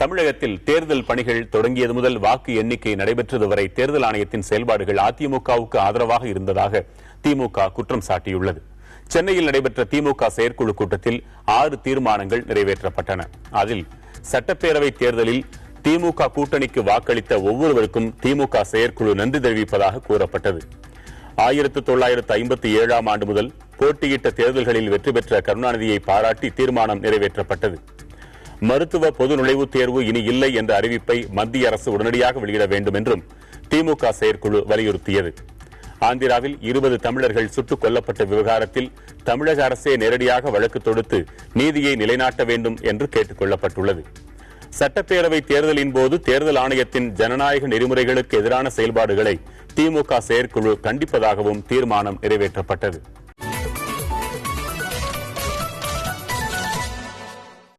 தமிழகத்தில் தேர்தல் பணிகள் தொடங்கியது முதல் வாக்கு எண்ணிக்கை நடைபெற்றது வரை தேர்தல் ஆணையத்தின் செயல்பாடுகள் அதிமுகவுக்கு ஆதரவாக இருந்ததாக திமுக குற்றம் சாட்டியுள்ளது. சென்னையில் நடைபெற்ற திமுக செயற்குழு கூட்டத்தில் 6 தீர்மானங்கள் நிறைவேற்றப்பட்டன. அதில் சட்டப்பேரவை தேர்தலில் திமுக கூட்டணிக்கு வாக்களித்த ஒவ்வொருவருக்கும் திமுக செயற்குழு நன்றி தெரிவிப்பதாக கூறப்பட்டது. 1957ஆம் ஆண்டு முதல் போட்டியிட்ட தேர்தல்களில் வெற்றி பெற்ற கருணாநிதியை பாராட்டி தீர்மானம் நிறைவேற்றப்பட்டது. மருத்துவ பொது நுழைவுத் தேர்வு இனி இல்லை என்ற அறிவிப்பை மத்திய அரசு உடனடியாக வெளியிட வேண்டும் என்றும் திமுக செயற்குழு வலியுறுத்தியது. ஆந்திராவில் 20 தமிழர்கள் சுட்டுக் கொல்லப்பட்ட விவகாரத்தில் தமிழக அரசே நேரடியாக வழக்கு தொடுத்து நீதியை நிலைநாட்ட வேண்டும் என்று கேட்டுக் கொள்ளப்பட்டுள்ளது. சட்டப்பேரவை தேர்தலின் போது தேர்தல் ஆணையத்தின் ஜனநாயக நெறிமுறைகளுக்கு எதிரான செயல்பாடுகளை திமுக செயற்குழு கண்டிப்பதாகவும் தீர்மானம் நிறைவேற்றப்பட்டது.